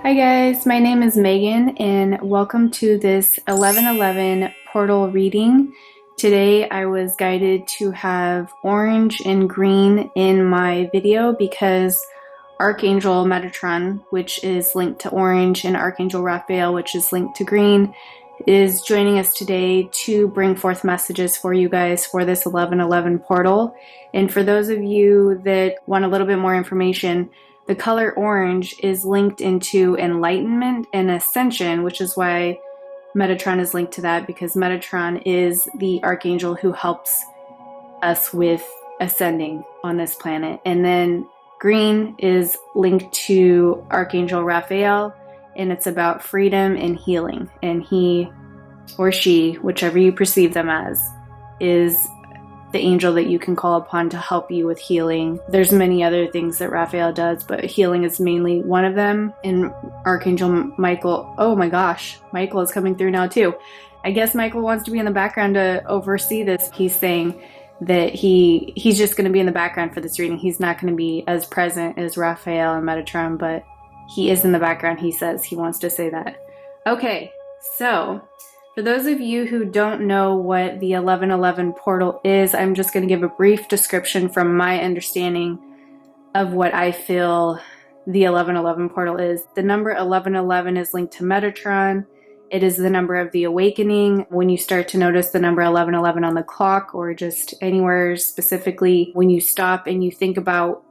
Hi guys, my name is Megan and welcome to this 1111 portal reading. Today I was guided to have orange and green in my video because Archangel Metatron, which is linked to orange, and Archangel Raphael, which is linked to green, is joining us today to bring forth messages for you guys for this 1111 portal. And for those of you that want a little bit more information, the color orange is linked into enlightenment and ascension, which is why Metatron is linked to that, because Metatron is the archangel who helps us with ascending on this planet. And then green is linked to Archangel Raphael, and it's about freedom and healing. And he or she, whichever you perceive them as, is the angel that you can call upon to help you with healing. There's many other things that Raphael does, but healing is mainly one of them. And Archangel Michael, oh my gosh, Michael is coming through now too. I guess Michael wants to be in the background to oversee this. He's saying that he's just going to be in the background for this reading. He's not going to be as present as Raphael and Metatron, but he is in the background. He says he wants to say that. Okay, so for those of you who don't know what the 1111 portal is, I'm just going to give a brief description from my understanding of what I feel the 1111 portal is. The number 1111 is linked to Metatron. It is the number of the awakening. When you start to notice the number 1111 on the clock, or just anywhere specifically, when you stop and you think about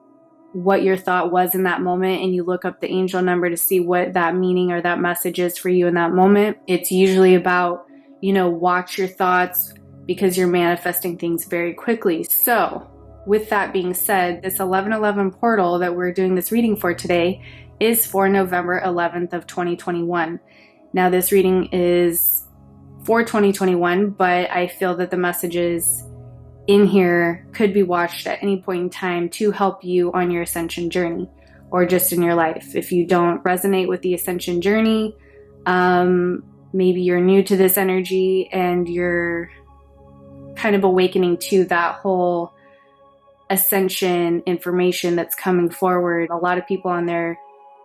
what your thought was in that moment and you look up the angel number to see what that meaning or that message is for you in that moment, it's usually about, watch your thoughts, because you're manifesting things very quickly. So with that being said, this 1111 portal that we're doing this reading for today is for November 11th of 2021. Now this reading is for 2021, but I feel that the messages in here could be watched at any point in time to help you on your ascension journey, or just in your life. If you don't resonate with the ascension journey, maybe you're new to this energy and you're kind of awakening to that whole ascension information that's coming forward. A lot of people on their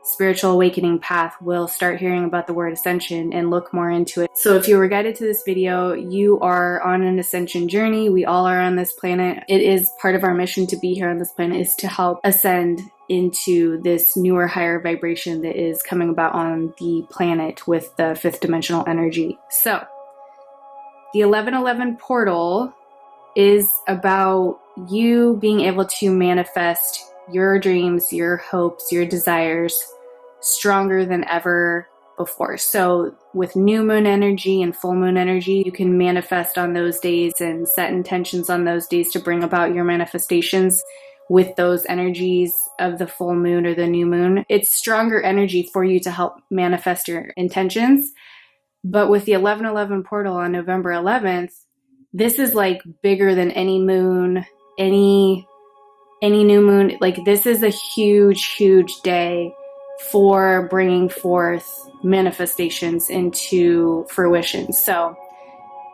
spiritual awakening path will start hearing about the word ascension and look more into it. So if you were guided to this video, you are on an ascension journey. We all are on this planet. It is part of our mission to be here on this planet, is to help ascend into this newer, higher vibration that is coming about on the planet with the fifth dimensional energy. So the 1111 portal is about you being able to manifest your dreams, your hopes, your desires stronger than ever before. So with new moon energy and full moon energy, you can manifest on those days and set intentions on those days to bring about your manifestations with those energies of the full moon or the new moon. It's stronger energy for you to help manifest your intentions. But with the 1111 portal on November 11th, this is like bigger than any moon, any new moon. Like, this is a huge day for bringing forth manifestations into fruition. So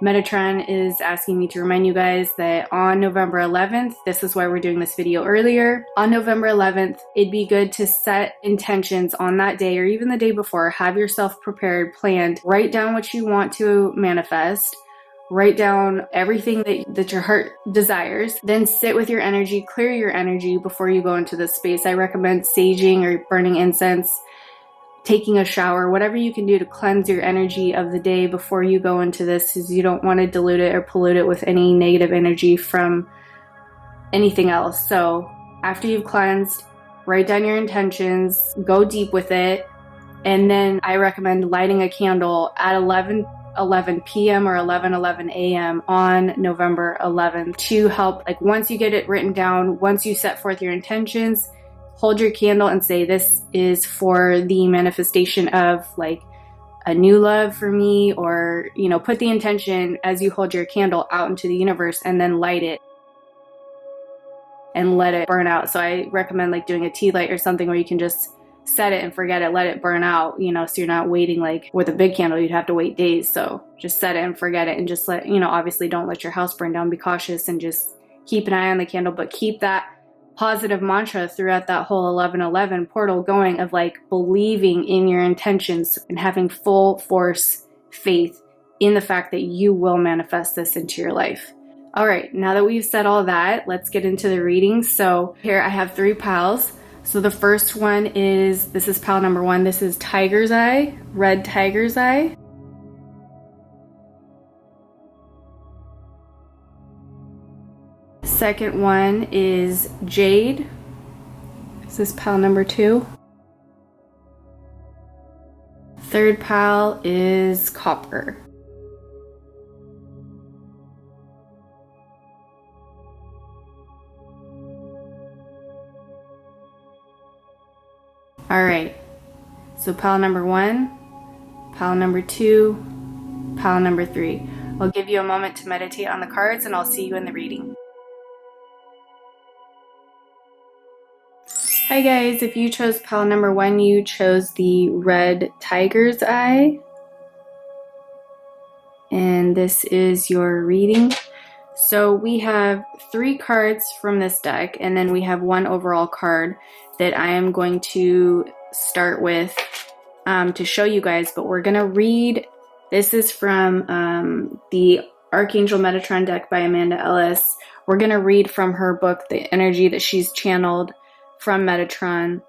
Metatron is asking me to remind you guys that on November 11th, this is why we're doing this video earlier. On November 11th, it'd be good to set intentions on that day or even the day before. Have yourself prepared, planned, write down what you want to manifest. Write down everything that your heart desires. Then sit with your energy, clear your energy before you go into this space. I recommend saging or burning incense, taking a shower, whatever you can do to cleanse your energy of the day before you go into this, because you don't want to dilute it or pollute it with any negative energy from anything else. So after you've cleansed, write down your intentions, go deep with it, and then I recommend lighting a candle at 11 p.m. or 11 a.m. on November 11th to help, like, once you get it written down, once you set forth your intentions, hold your candle and say, this is for the manifestation of like a new love for me, or, put the intention as you hold your candle out into the universe and then light it and let it burn out. So I recommend like doing a tea light or something where you can just set it and forget it, let it burn out, so you're not waiting. Like with a big candle, you'd have to wait days. So just set it and forget it, and just obviously don't let your house burn down. Be cautious and just keep an eye on the candle, but keep that positive mantra throughout that whole 1111 portal going of like believing in your intentions and having full force faith in the fact that you will manifest this into your life. All right, now that we've said all that, let's get into the reading. So here I have 3 piles. So the first one is, this is pile number 1. This is Tiger's Eye, red Tiger's Eye. Second one is Jade. This is pile number 2. Third pile is Copper. All right, so pile number 1, pile number 2, pile number 3. I'll give you a moment to meditate on the cards and I'll see you in the reading. Hi guys, if you chose pile number 1, you chose the red Tiger's Eye. And this is your reading. So we have 3 cards from this deck, and then we have 1 overall card that I am going to start with to show you guys, but we're gonna read. This is from the Archangel Metatron deck by Amanda Ellis. We're gonna read from her book, the energy that she's channeled from Metatron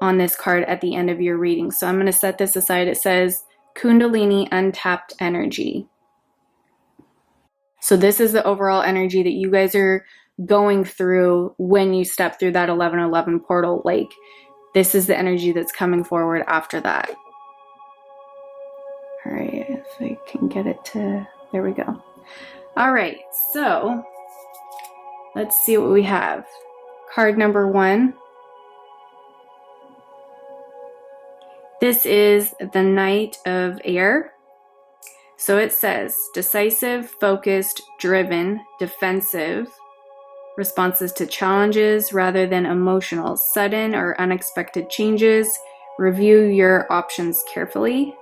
on this card at the end of your reading. So I'm gonna set this aside. It says Kundalini Untapped Energy. So this is the overall energy that you guys are going through when you step through that 1111 portal. Like, this is the energy that's coming forward after that. All right, if I can get it to, there we go. All right, so let's see what we have. Card number 1. This is the Knight of Air. So it says decisive, focused, driven, defensive, responses to challenges rather than emotional, sudden or unexpected changes, review your options carefully.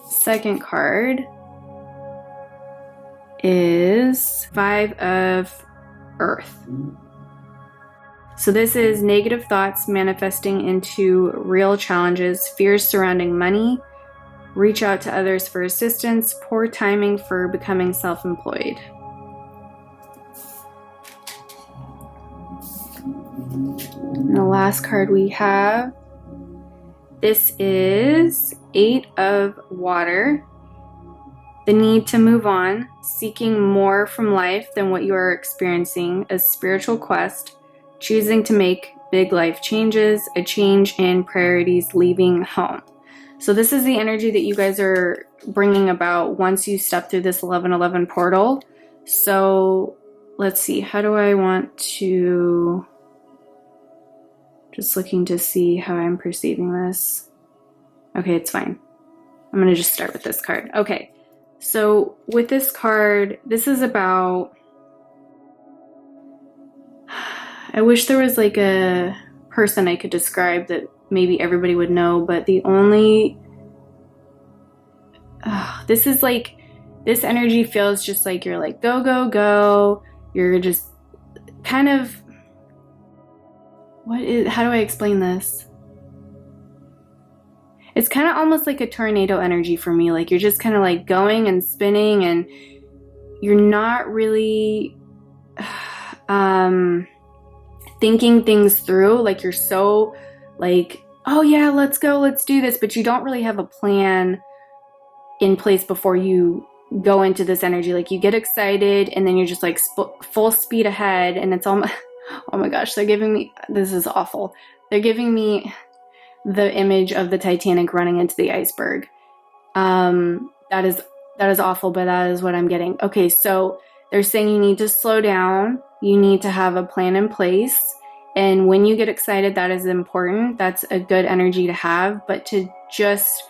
Second card is 5 of Earth. So this is negative thoughts manifesting into real challenges, fears surrounding money, reach out to others for assistance, poor timing for becoming self-employed. And the last card we have, this is 8 of Water. The need to move on, seeking more from life than what you are experiencing, a spiritual quest, choosing to make big life changes, a change in priorities, leaving home. So this is the energy that you guys are bringing about once you step through this 1111 portal. So let's see, how do I want to, just looking to see how I'm perceiving this. Okay, it's fine. I'm gonna just start with this card. Okay, so with this card, this is about, I wish there was like a person I could describe that maybe everybody would know, but the only, this is like, this energy feels just like you're like, go, go, go. You're just kind of, how do I explain this? It's kind of almost like a tornado energy for me. Like you're just kind of like going and spinning and you're not really, thinking things through. Like you're so like, oh yeah, let's go, let's do this, but you don't really have a plan in place before you go into this energy. Like you get excited and then you're just like full speed ahead, and it's almost, oh my gosh, they're giving me, this is awful. They're giving me the image of the Titanic running into the iceberg. That is awful, but that is what I'm getting. Okay, so they're saying you need to slow down. You need to have a plan in place. And when you get excited, that is important. That's a good energy to have, but to just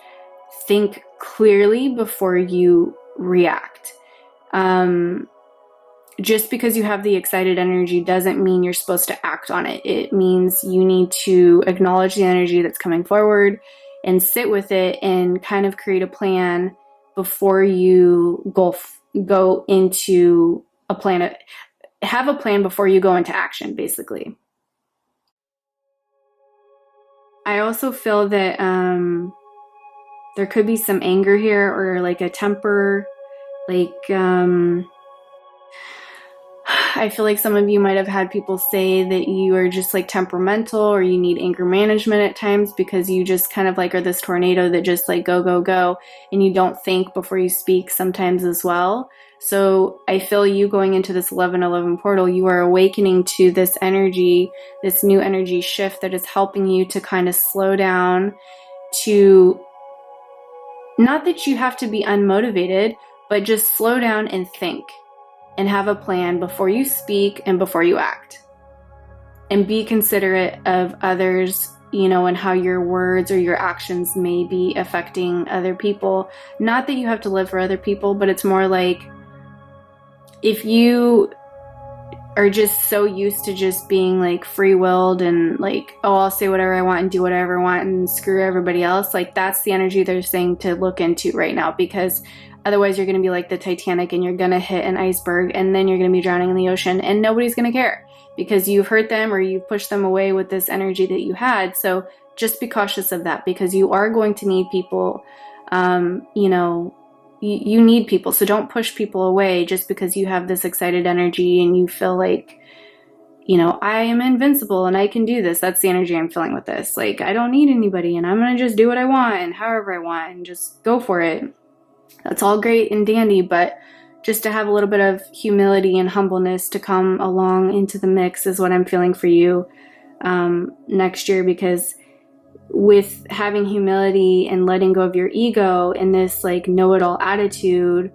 think clearly before you react. Just because you have the excited energy doesn't mean you're supposed to act on it. It means you need to acknowledge the energy that's coming forward and sit with it and kind of create a plan before you go into a plan. have a plan before you go into action, basically. I also feel that there could be some anger here, or like a temper, like I feel like some of you might have had people say that you are just like temperamental, or you need anger management at times, because you just kind of like are this tornado that just like go, go, go, and you don't think before you speak sometimes as well. So I feel you going into this 11/11 portal, you are awakening to this energy, this new energy shift that is helping you to kind of slow down, to not that you have to be unmotivated, but just slow down and think and have a plan before you speak and before you act. And be considerate of others, you know, and how your words or your actions may be affecting other people. Not that you have to live for other people, but it's more like, if you are just so used to just being like free-willed and like, oh, I'll say whatever I want and do whatever I want and screw everybody else, like that's the energy they're saying to look into right now, because otherwise you're going to be like the Titanic and you're going to hit an iceberg, and then you're going to be drowning in the ocean, and nobody's going to care because you've hurt them or you've pushed them away with this energy that you had. So just be cautious of that, because you are going to need people. You know, you need people, so don't push people away just because you have this excited energy and you feel like, you know, I am invincible and I can do this. That's the energy I'm feeling with this. Like, I don't need anybody and I'm going to just do what I want and however I want and just go for it. That's all great and dandy, but just to have a little bit of humility and humbleness to come along into the mix is what I'm feeling for you next year, because with having humility and letting go of your ego and this like know-it-all attitude,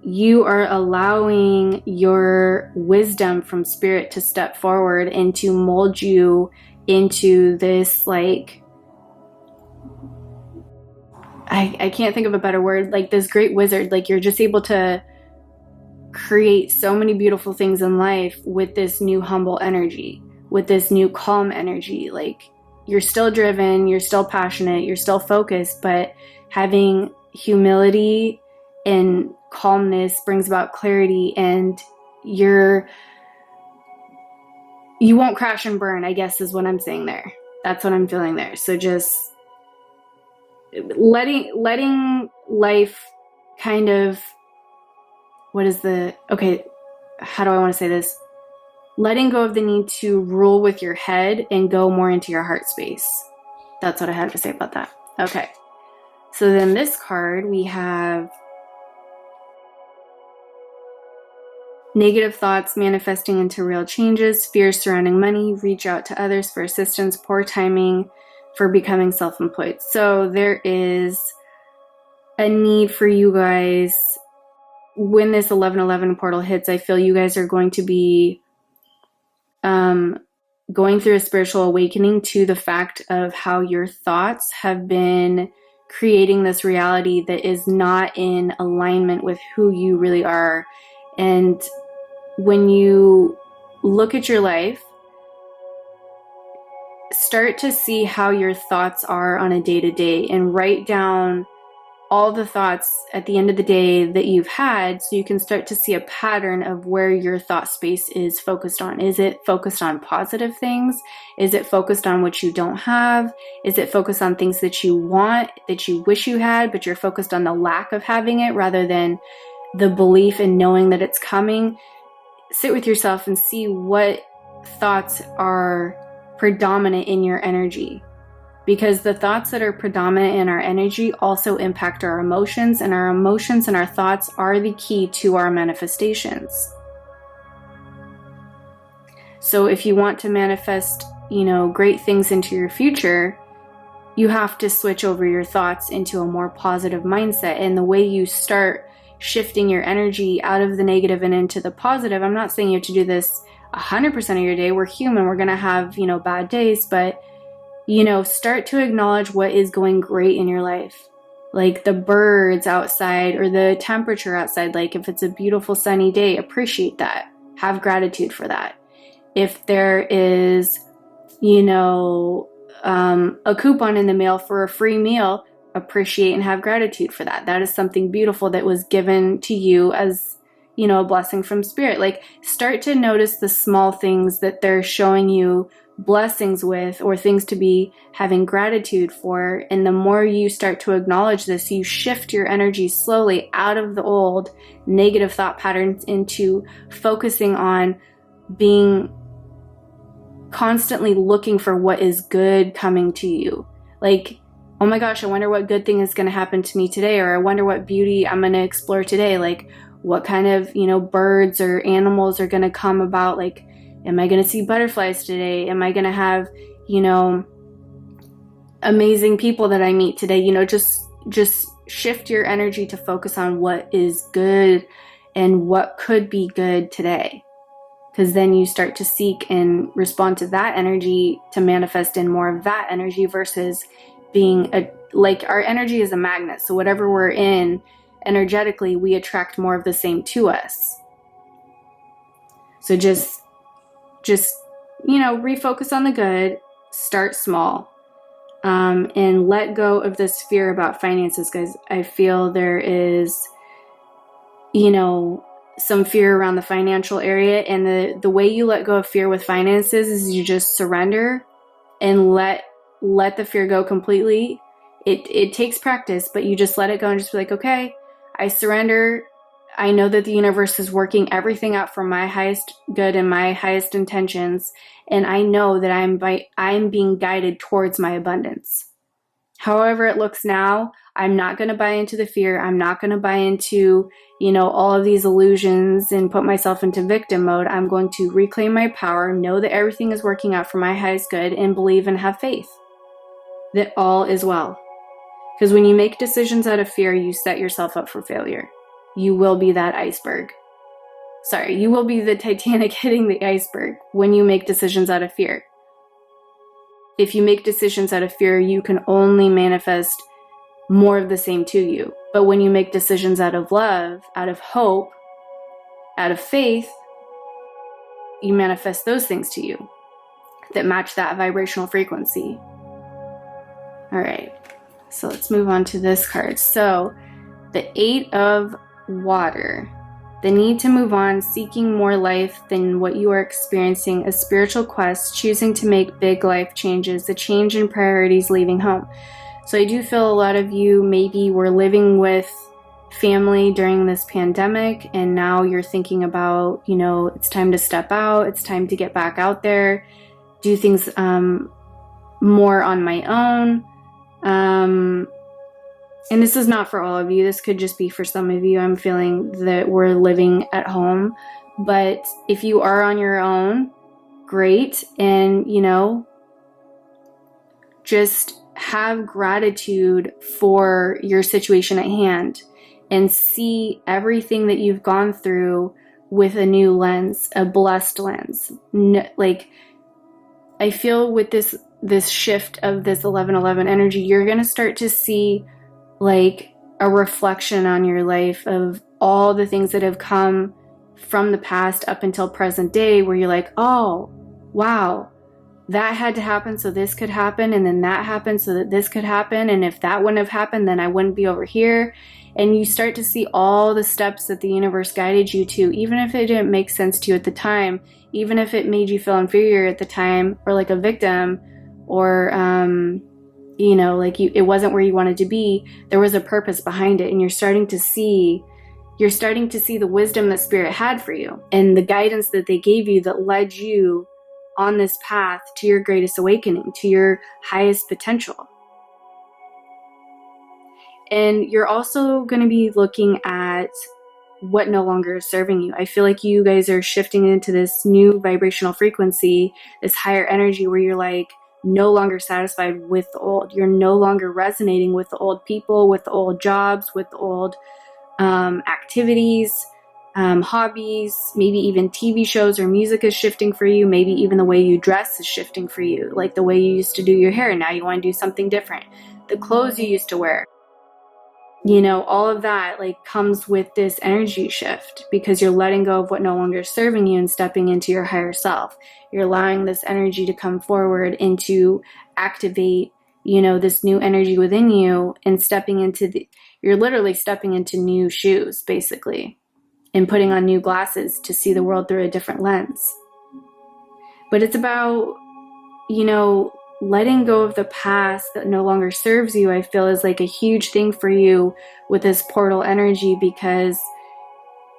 you are allowing your wisdom from spirit to step forward and to mold you into this, like, I can't think of a better word, like this great wizard. Like, you're just able to create so many beautiful things in life with this new humble energy, with this new calm energy. Like, you're still driven, you're still passionate, you're still focused, but having humility and calmness brings about clarity, and you won't crash and burn, I guess is what I'm saying there. That's what I'm feeling there. So just letting life kind of, how do I want to say this? Letting go of the need to rule with your head and go more into your heart space. That's what I had to say about that. Okay. So then this card, we have negative thoughts manifesting into real changes, fears surrounding money, reach out to others for assistance, poor timing for becoming self-employed. So there is a need for you guys, when this 11/11 portal hits, I feel you guys are going to be going through a spiritual awakening to the fact of how your thoughts have been creating this reality that is not in alignment with who you really are. And when you look at your life, start to see how your thoughts are on a day-to-day and write down all the thoughts at the end of the day that you've had, so you can start to see a pattern of where your thought space is focused on. Is it focused on positive things? Is it focused on what you don't have? Is it focused on things that you want, that you wish you had, but you're focused on the lack of having it rather than the belief in knowing that it's coming? Sit with yourself and see what thoughts are predominant in your energy. Because the thoughts that are predominant in our energy also impact our emotions, and our emotions and our thoughts are the key to our manifestations. So if you want to manifest, great things into your future, you have to switch over your thoughts into a more positive mindset. And the way you start shifting your energy out of the negative and into the positive, I'm not saying you have to do this 100% of your day. We're human. We're going to have, bad days, but start to acknowledge what is going great in your life. Like the birds outside or the temperature outside. Like if it's a beautiful sunny day, appreciate that. Have gratitude for that. If there is, a coupon in the mail for a free meal, appreciate and have gratitude for that. That is something beautiful that was given to you as, a blessing from spirit. Like, start to notice the small things that they're showing you blessings with, or things to be having gratitude for. And the more you start to acknowledge this, you shift your energy slowly out of the old negative thought patterns into focusing on being constantly looking for what is good coming to you. Like, oh my gosh, I wonder what good thing is going to happen to me today, or I wonder what beauty I'm going to explore today. Like, what kind of, birds or animals are going to come about? Like, am I going to see butterflies today? Am I going to have, amazing people that I meet today? Just shift your energy to focus on what is good and what could be good today. Because then you start to seek and respond to that energy to manifest in more of that energy, versus being our energy is a magnet. So whatever we're in energetically, we attract more of the same to us. So just refocus on the good, start small, and let go of this fear about finances, guys. I feel there is, some fear around the financial area, and the way you let go of fear with finances is you just surrender and let the fear go completely. It takes practice, but you just let it go and just be like, okay, I surrender. I know that the universe is working everything out for my highest good and my highest intentions, and I know that I'm being guided towards my abundance. However it looks now, I'm not going to buy into the fear. I'm not going to buy into, all of these illusions and put myself into victim mode. I'm going to reclaim my power, know that everything is working out for my highest good, and believe and have faith that all is well. Because when you make decisions out of fear, you set yourself up for failure. You will be that iceberg. Sorry, you will be the Titanic hitting the iceberg when you make decisions out of fear. If you make decisions out of fear, you can only manifest more of the same to you. But when you make decisions out of love, out of hope, out of faith, you manifest those things to you that match that vibrational frequency. All right, so let's move on to this card. So the 8 of Water. The need to move on, seeking more life than what you are experiencing, a spiritual quest, choosing to make big life changes, a change in priorities, leaving home. So I do feel a lot of you maybe were living with family during this pandemic, and now you're thinking about, it's time to step out, it's time to get back out there, do things more on my own. And this is not for all of you. This could just be for some of you. I'm feeling that we're living at home. But if you are on your own, great. And, just have gratitude for your situation at hand and see everything that you've gone through with a new lens, a blessed lens. I feel with this shift of this 1111 energy, you're going to start to see like a reflection on your life of all the things that have come from the past up until present day, where you're like, oh, wow, that had to happen so this could happen, and then that happened so that this could happen, and if that wouldn't have happened, then I wouldn't be over here. And you start to see all the steps that the universe guided you to, even if it didn't make sense to you at the time, even if it made you feel inferior at the time, or like a victim, or it wasn't where you wanted to be. There was a purpose behind it, and you're starting to see the wisdom that Spirit had for you, and the guidance that they gave you that led you on this path to your greatest awakening, to your highest potential. And you're also going to be looking at what no longer is serving you. I feel like you guys are shifting into this new vibrational frequency, this higher energy, where you're like no longer satisfied with the old. You're no longer resonating with the old people, with the old jobs, with the old activities, hobbies, maybe even TV shows or music is shifting for you. Maybe even the way you dress is shifting for you, like the way you used to do your hair. Now you want to do something different. The clothes you used to wear, all of that comes with this energy shift, because you're letting go of what no longer is serving you and stepping into your higher self. You're allowing this energy to come forward and to activate, this new energy within you, and you're literally stepping into new shoes, basically. and putting on new glasses to see the world through a different lens. But it's about, letting go of the past that no longer serves you. I feel is like a huge thing for you with this portal energy, because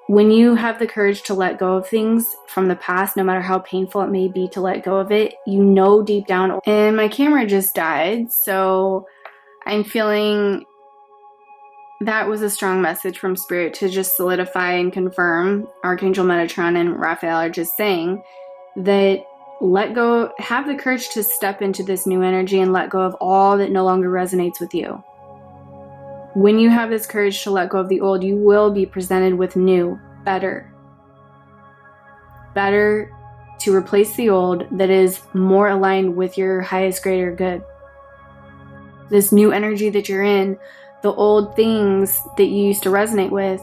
when you have the courage to let go of things from the past, no matter how painful it may be to let go of it, deep down. And my camera just died, so I'm feeling that was a strong message from Spirit to just solidify and confirm. Archangel Metatron and Raphael are just saying that let go, have the courage to step into this new energy and let go of all that no longer resonates with you. When you have this courage to let go of the old, you will be presented with new, better to replace the old that is more aligned with your highest, greater good. This new energy that you're in, the old things that you used to resonate with,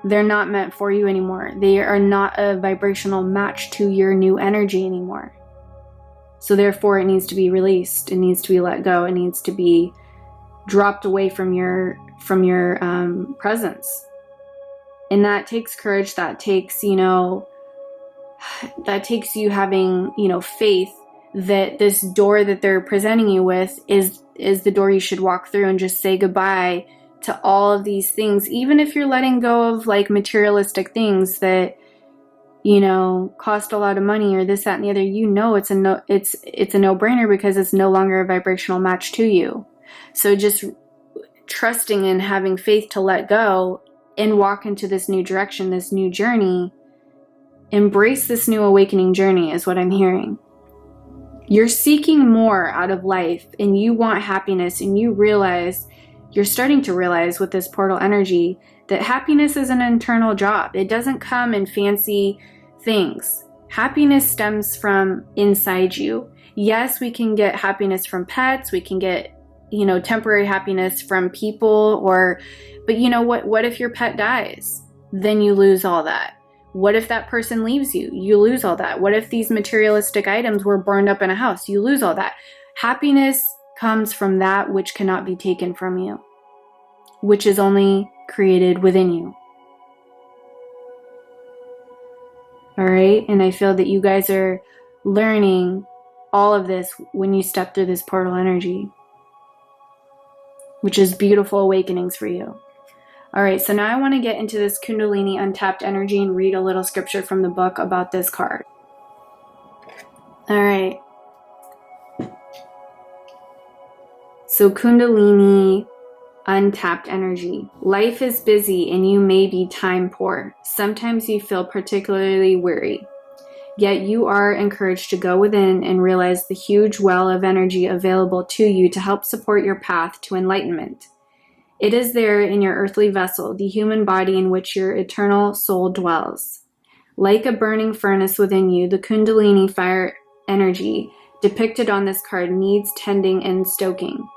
they're not meant for you anymore. They are not a vibrational match to your new energy anymore. So therefore, it needs to be released. It needs to be let go. It needs to be dropped away from your presence. And that takes courage. That takes, you having, faith that this door that they're presenting you with is the door you should walk through, and just say goodbye to all of these things. Even if you're letting go of like materialistic things that, cost a lot of money or this, that, and the other, it's a no-brainer, because it's no longer a vibrational match to you. So just trusting and having faith to let go and walk into this new direction, this new journey, embrace this new awakening journey is what I'm hearing. You're seeking more out of life, and you want happiness, and you're starting to realize with this portal energy that happiness is an internal job. It doesn't come in fancy things. Happiness stems from inside you. Yes, we can get happiness from pets. We can get, temporary happiness from people, but what if your pet dies? Then you lose all that. What if that person leaves you? You lose all that. What if these materialistic items were burned up in a house? You lose all that. Happiness comes from that which cannot be taken from you, which is only created within you. All right? And I feel that you guys are learning all of this when you step through this portal energy, which is beautiful awakenings for you. All right, so now I want to get into this Kundalini untapped energy and read a little scripture from the book about this card. All right. So Kundalini untapped energy. Life is busy and you may be time poor. Sometimes you feel particularly weary. Yet you are encouraged to go within and realize the huge well of energy available to you to help support your path to enlightenment. It is there in your earthly vessel, the human body in which your eternal soul dwells. Like a burning furnace within you, the Kundalini fire energy depicted on this card needs tending and stoking.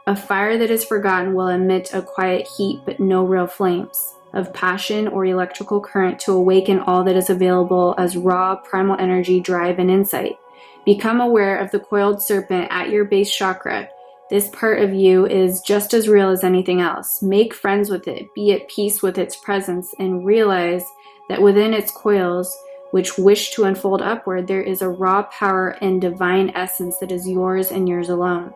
A fire that is forgotten will emit a quiet heat but no real flames of passion or electrical current to awaken all that is available as raw primal energy, drive, and insight. Become aware of the coiled serpent at your base chakra. This part of you is just as real as anything else. Make friends with it, be at peace with its presence, and realize that within its coils, which wish to unfold upward, there is a raw power and divine essence that is yours and yours alone.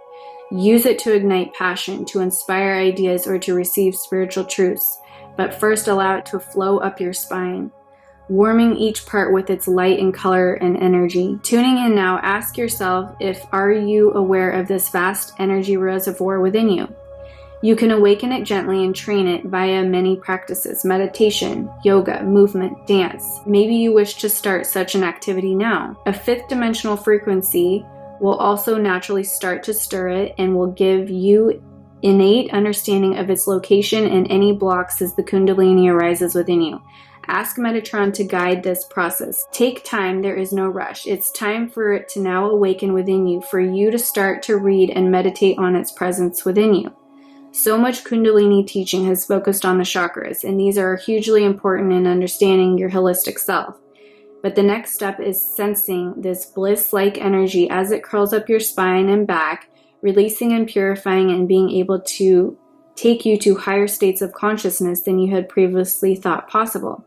Use it to ignite passion, to inspire ideas, or to receive spiritual truths, but first allow it to flow up your spine, warming each part with its light and color and energy. Tuning in now, ask yourself are you aware of this vast energy reservoir within you? You can awaken it gently and train it via many practices: meditation, yoga, movement, dance. Maybe you wish to start such an activity now. A fifth dimensional frequency will also naturally start to stir it and will give you innate understanding of its location and any blocks as the Kundalini arises within you. Ask Metatron to guide this process. Take time, there is no rush. It's time for it to now awaken within you, for you to start to read and meditate on its presence within you. So much Kundalini teaching has focused on the chakras, and these are hugely important in understanding your holistic self. But the next step is sensing this bliss-like energy as it curls up your spine and back, releasing and purifying and being able to take you to higher states of consciousness than you had previously thought possible.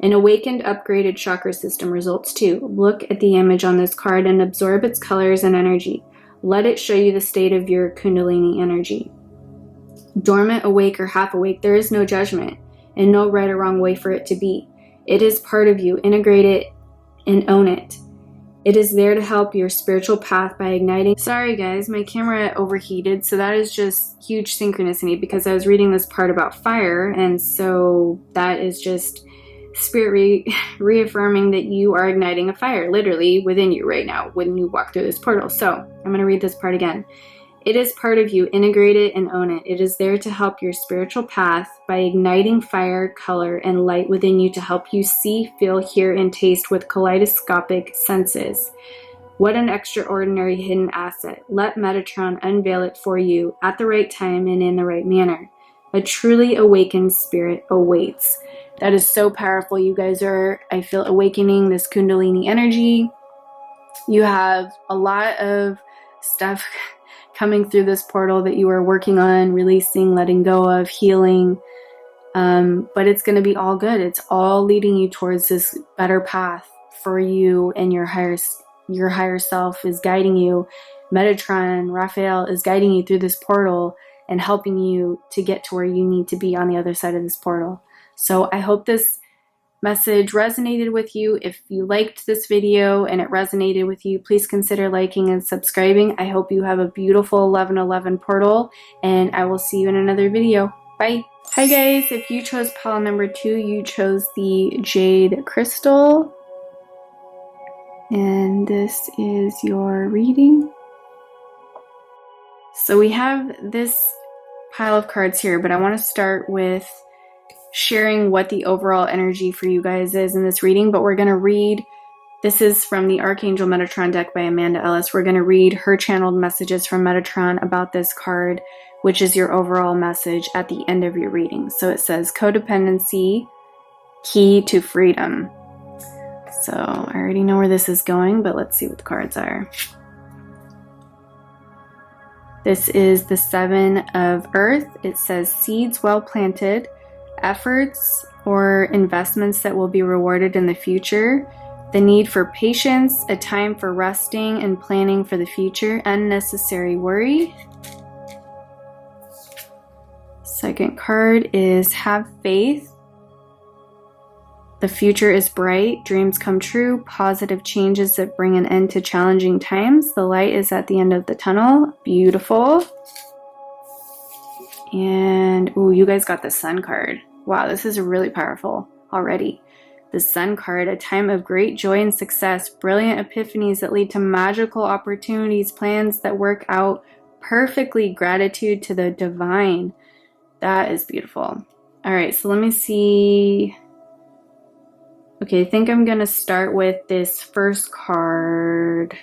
An awakened, upgraded chakra system results too. Look at the image on this card and absorb its colors and energy. Let it show you the state of your Kundalini energy. Dormant, awake, or half awake, there is no judgment and no right or wrong way for it to be. It is part of you. Integrate it and own it. It is there to help your spiritual path by igniting. Sorry guys, my camera overheated, so that is just huge synchronicity because I was reading this part about fire, and so that is just spirit reaffirming that you are igniting a fire literally within you right now when you walk through this portal. So I'm going to read this part again. It is part of you. Integrate it and own it. It is there to help your spiritual path by igniting fire, color, and light within you to help you see, feel, hear, and taste with kaleidoscopic senses. What an extraordinary hidden asset. Let Metatron unveil it for you at the right time and in the right manner. A truly awakened spirit awaits. That is so powerful. You guys are, I feel, awakening this Kundalini energy. You have a lot of stuff coming through this portal that you are working on, releasing, letting go of, healing. But it's going to be all good. It's all leading you towards this better path for you, and your higher self is guiding you. Metatron, Raphael is guiding you through this portal and helping you to get to where you need to be on the other side of this portal. So I hope this message resonated with you. If you liked this video and it resonated with you, please consider liking and subscribing. I hope you have a beautiful 11/11 portal, and I will see you in another video. Bye. Hi guys, if you chose pile number 2, you chose the jade crystal. And this is your reading. So we have this pile of cards here, but I want to start with sharing what the overall energy for you guys is in this reading. But we're going to read, this is from the Archangel Metatron deck by Amanda Ellis. We're going to read her channeled messages from Metatron about this card, which is your overall message at the end of your reading. So it says codependency, key to freedom. So I already know where this is going, but let's see what the cards are. This is the 7 of Earth. It says seeds well planted, efforts or investments that will be rewarded in the future, the need for patience, a time for resting and planning for the future, unnecessary worry. Second card is have faith. The future is bright, dreams come true, positive changes that bring an end to challenging times. The light is at the end of the tunnel. Beautiful. And, ooh, you guys got the Sun card. Wow, this is really powerful already. The Sun card, a time of great joy and success, brilliant epiphanies that lead to magical opportunities, plans that work out perfectly, gratitude to the divine. That is beautiful. All right, so let me see. Okay, I think I'm going to start with this first card,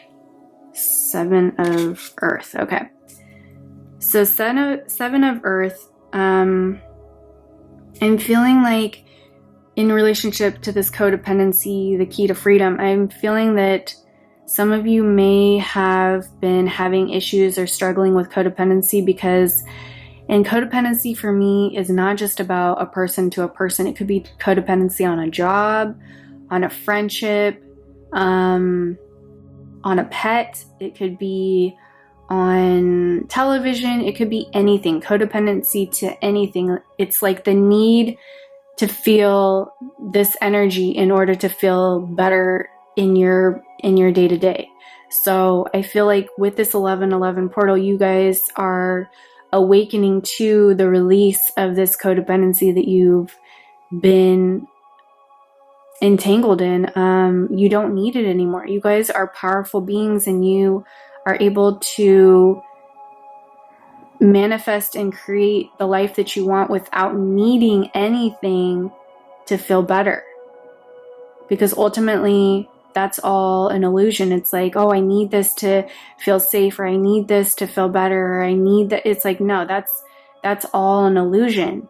7 of Earth. Okay. So 7 of Earth, I'm feeling like in relationship to this codependency, the key to freedom, I'm feeling that some of you may have been having issues or struggling with codependency because, and codependency for me is not just about a person to a person. It could be codependency on a job, on a friendship, on a pet. It could be on television. It could be anything. Codependency to anything. It's like the need to feel this energy in order to feel better in your day-to-day. So I feel like with this 11/11 portal, you guys are awakening to the release of this codependency that you've been entangled in. You don't need it anymore. You guys are powerful beings, and you are able to manifest and create the life that you want without needing anything to feel better. Because ultimately, that's all an illusion. It's like, oh, I need this to feel safe, or I need this to feel better, or I need that. It's like, no, that's all an illusion.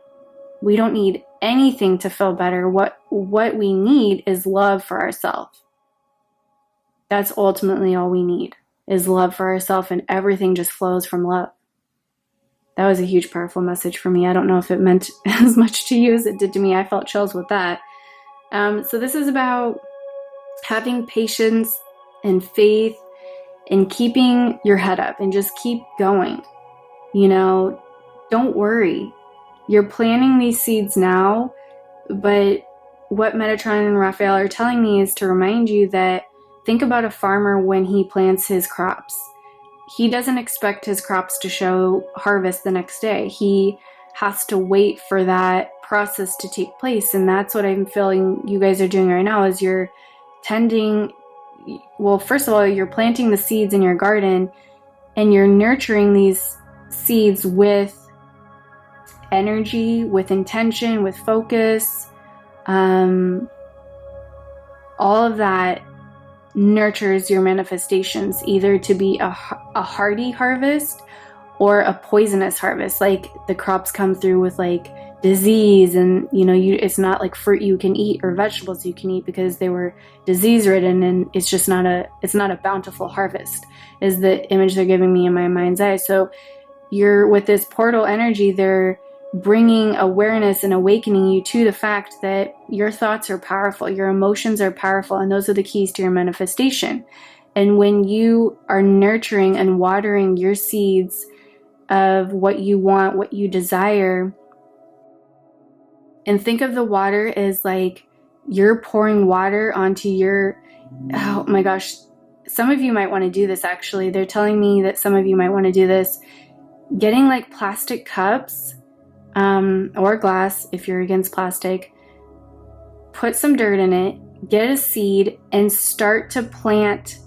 We don't need anything to feel better. What we need is love for ourselves. That's ultimately all we need, is love for ourselves, and everything just flows from love. That was a huge, powerful message for me. I don't know if it meant as much to you as it did to me. I felt chills with that. So this is about having patience and faith and keeping your head up and just keep going. You know, don't worry. You're planting these seeds now, but what Metatron and Raphael are telling me is to remind you that think about a farmer when he plants his crops. He doesn't expect his crops to show harvest the next day. He has to wait for that process to take place. And that's what I'm feeling you guys are doing right now is you're tending, well, first of all, you're planting the seeds in your garden and you're nurturing these seeds with energy, with intention, with focus. All of that nurtures your manifestations either to be a hardy harvest or a poisonous harvest. Like the crops come through with like disease, and it's not like fruit you can eat or vegetables you can eat because they were disease ridden, and it's just not a bountiful harvest is the image they're giving me in my mind's eye. So you're with this portal energy, they're bringing awareness and awakening you to the fact that your thoughts are powerful, your emotions are powerful, and those are the keys to your manifestation. And when you are nurturing and watering your seeds of what you want, what you desire, and think of the water as like you're pouring water onto your, oh my gosh, some of you might want to do this actually. They're telling me that some of you might want to do this. Getting like plastic cups or glass, if you're against plastic, put some dirt in it, get a seed, and start to plant.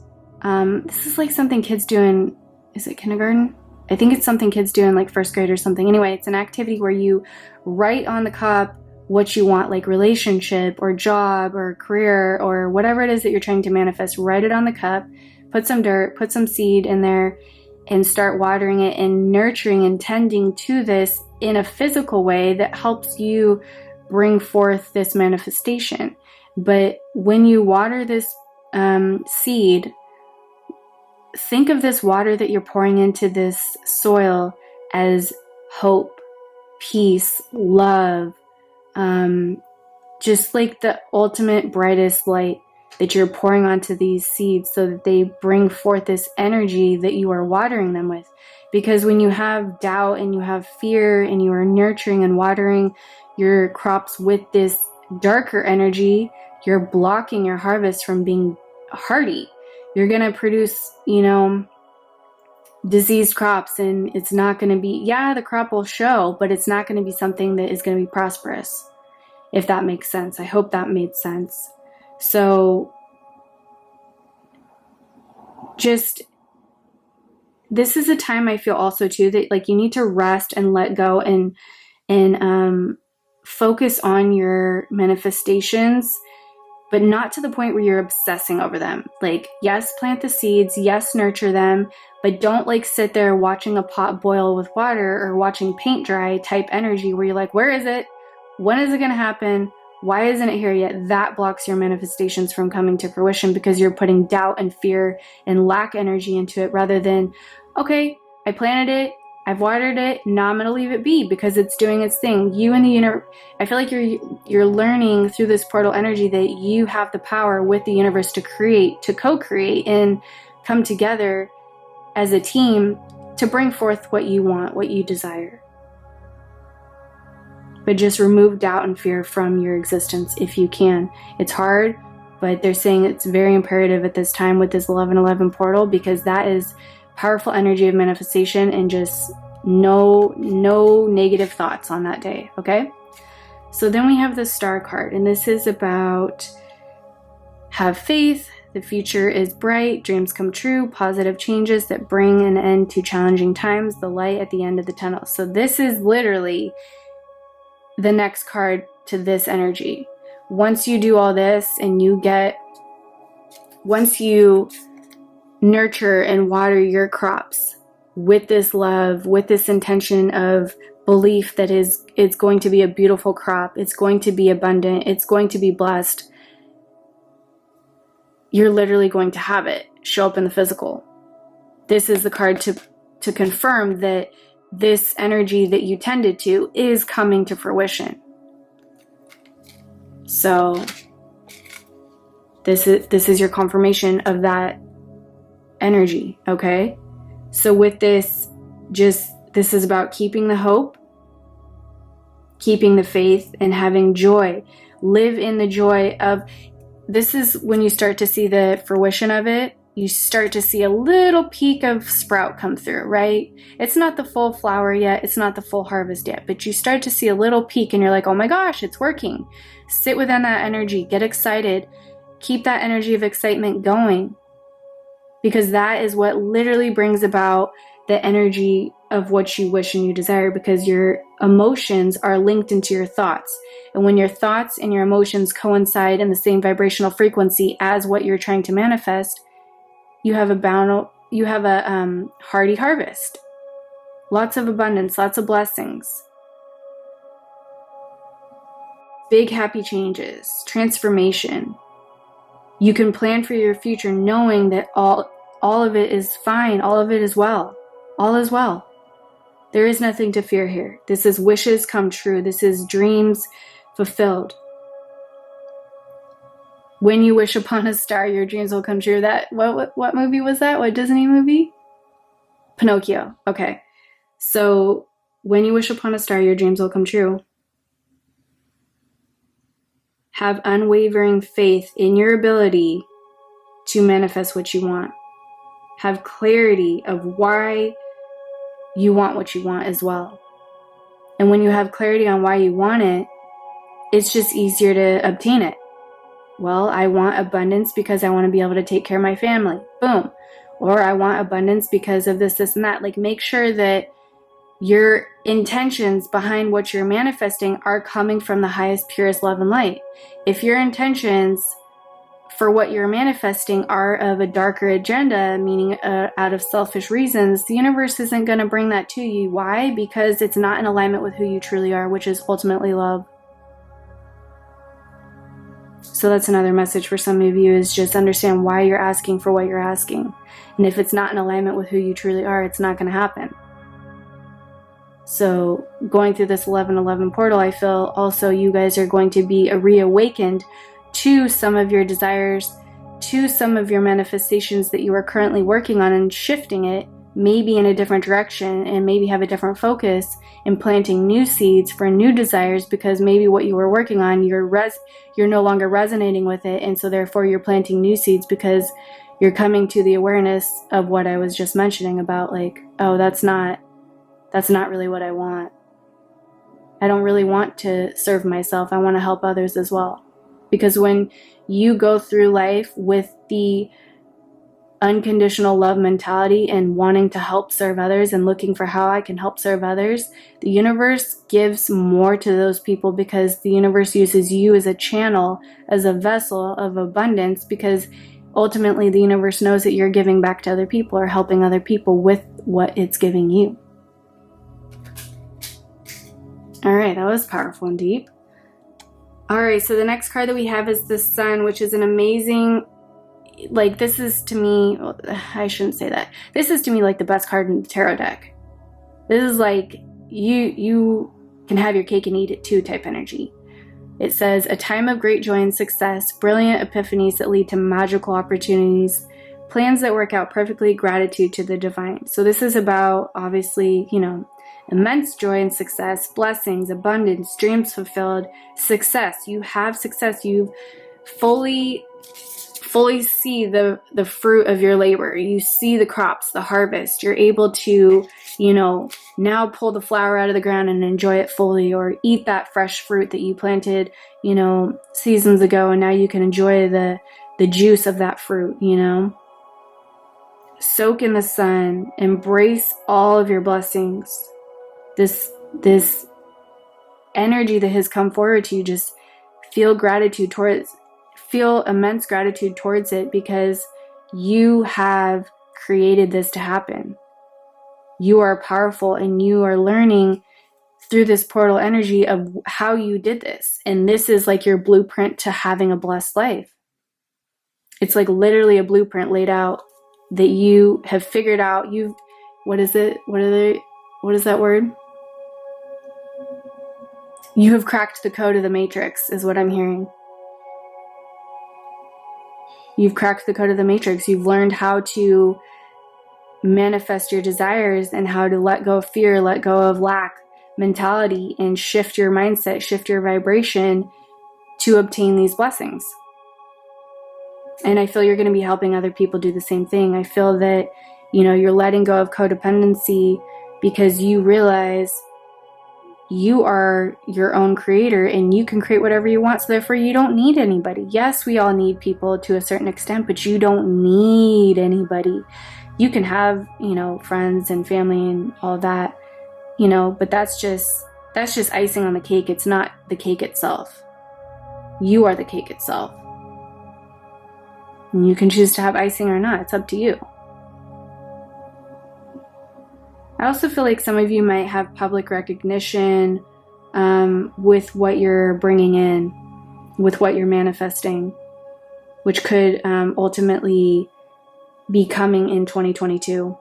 This is like something kids do in, is it kindergarten? I think it's something kids do in like first grade or something. Anyway, it's an activity where you write on the cup what you want, like relationship or job or career or whatever it is that you're trying to manifest. Write it on the cup, put some dirt, put some seed in there, and start watering it and nurturing and tending to this in a physical way that helps you bring forth this manifestation. But when you water this seed, think of this water that you're pouring into this soil as hope, peace, love, just like the ultimate brightest light that you're pouring onto these seeds so that they bring forth this energy that you are watering them with. Because when you have doubt and you have fear and you are nurturing and watering your crops with this darker energy, you're blocking your harvest from being hardy. You're going to produce, diseased crops, and it's not going to be, the crop will show, but it's not going to be something that is going to be prosperous, if that makes sense. I hope that made sense. So just, this is a time I feel also too that like you need to rest and let go and focus on your manifestations, but not to the point where you're obsessing over them. Like, yes, plant the seeds, yes, nurture them, but don't like sit there watching a pot boil with water or watching paint dry type energy where you're like, where is it? When is it going to happen? Why isn't it here yet? That blocks your manifestations from coming to fruition because you're putting doubt and fear and lack energy into it rather than, okay, I planted it, I've watered it, now I'm going to leave it be because it's doing its thing. You and the universe, I feel like you're learning through this portal energy that you have the power with the universe to create, to co-create and come together as a team to bring forth what you want, what you desire. But just remove doubt and fear from your existence if you can. It's hard, but they're saying it's very imperative at this time with this 1111 portal because that is powerful energy of manifestation and just no negative thoughts on that day, okay? So then we have the Star card, and this is about have faith, the future is bright, dreams come true, positive changes that bring an end to challenging times, the light at the end of the tunnel. So this is literally the next card to this energy. Once you do all this and once you nurture and water your crops with this love, with this intention of belief that it's going to be a beautiful crop, it's going to be abundant, it's going to be blessed, you're literally going to have it show up in the physical. This is the card to confirm that this energy that you tended to is coming to fruition. So This is your confirmation of that energy, okay? So with this, this is about keeping the hope, keeping the faith, and having joy. Live in the joy of, this is when you start to see the fruition of it. You start to see a little peak of sprout come through, right? It's not the full flower yet. It's not the full harvest yet, but you start to see a little peak and you're like, oh my gosh, it's working. Sit within that energy, get excited, keep that energy of excitement going, because that is what literally brings about the energy of what you wish and you desire, because your emotions are linked into your thoughts. And when your thoughts and your emotions coincide in the same vibrational frequency as what you're trying to manifest, you have a hearty harvest. Lots of abundance, lots of blessings. Big happy changes, transformation. You can plan for your future knowing that all of it is fine, all of it is well. All is well. There is nothing to fear here. This is wishes come true. This is dreams fulfilled. When you wish upon a star, your dreams will come true. That what movie was that? What Disney movie? Pinocchio. Okay. So when you wish upon a star, your dreams will come true. Have unwavering faith in your ability to manifest what you want. Have clarity of why you want what you want as well. And when you have clarity on why you want it, it's just easier to obtain it. Well, I want abundance because I want to be able to take care of my family. Boom. Or I want abundance because of this, this, and that. Like, make sure that your intentions behind what you're manifesting are coming from the highest, purest love and light. If your intentions for what you're manifesting are of a darker agenda, meaning out of selfish reasons, the universe isn't going to bring that to you. Why? Because it's not in alignment with who you truly are, which is ultimately love. So that's another message for some of you, is just understand why you're asking for what you're asking. And if it's not in alignment with who you truly are, it's not going to happen. So going through this 1111 portal, I feel also you guys are going to be reawakened to some of your desires, to some of your manifestations that you are currently working on, and shifting it maybe in a different direction, and maybe have a different focus in planting new seeds for new desires, because maybe what you were working on, you're no longer resonating with it, and so therefore you're planting new seeds because you're coming to the awareness of what I was just mentioning about, like, oh, that's not really what I want. I don't really want to serve myself. I want to help others as well. Because when you go through life with the unconditional love mentality and wanting to help serve others and looking for how I can help serve others, the universe gives more to those people, because the universe uses you as a channel, as a vessel of abundance, because ultimately the universe knows that you're giving back to other people or helping other people with what it's giving you. All right, that was powerful and deep. All right, so the next card that we have is the Sun, which is an amazing, like, this is to me, well, I shouldn't say that. This is to me like the best card in the tarot deck. This is like, you can have your cake and eat it too type energy. It says, a time of great joy and success, brilliant epiphanies that lead to magical opportunities, plans that work out perfectly, gratitude to the divine. So this is about, obviously, immense joy and success, blessings, abundance, dreams fulfilled, success. You have success. You fully see the fruit of your labor. You see the crops, the harvest. You're able to, now pull the flower out of the ground and enjoy it fully, or eat that fresh fruit that you planted, seasons ago, and now you can enjoy the juice of that fruit, Soak in the sun, embrace all of your blessings. This energy that has come forward to you, just feel immense gratitude towards it, because you have created this to happen. You are powerful, and you are learning through this portal energy of how you did this. And this is like your blueprint to having a blessed life. It's like literally a blueprint laid out that you have figured out. What is it? What is that word? You have cracked the code of the matrix, is what I'm hearing. You've cracked the code of the matrix. You've learned how to manifest your desires and how to let go of fear, let go of lack mentality, and shift your mindset, shift your vibration to obtain these blessings. And I feel you're going to be helping other people do the same thing. I feel that, you're letting go of codependency because you realize you are your own creator and you can create whatever you want. So therefore you don't need anybody. Yes, we all need people to a certain extent, but you don't need anybody. You can have, friends and family and all that, but that's just icing on the cake. It's not the cake itself. You are the cake itself. And you can choose to have icing or not. It's up to you. I also feel like some of you might have public recognition with what you're bringing in, with what you're manifesting, which could ultimately be coming in 2022.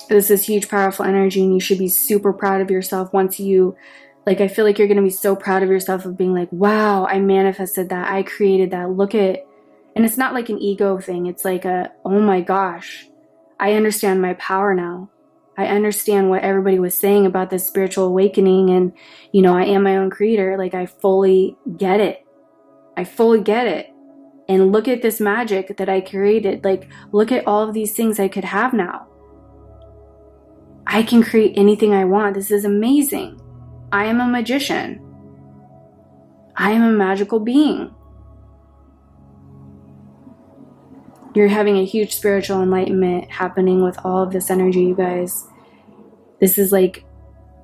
This is huge, powerful energy, and you should be super proud of yourself once you, I feel like you're going to be so proud of yourself of being like, wow, I manifested that. I created that. Look at, and it's not like an ego thing. It's like oh my gosh, I understand my power now. I understand what everybody was saying about this spiritual awakening and, I am my own creator. I fully get it. I fully get it. And look at this magic that I created. Look at all of these things I could have now. I can create anything I want. This is amazing. I am a magician. I am a magical being. You're having a huge spiritual enlightenment happening with all of this energy, you guys. This is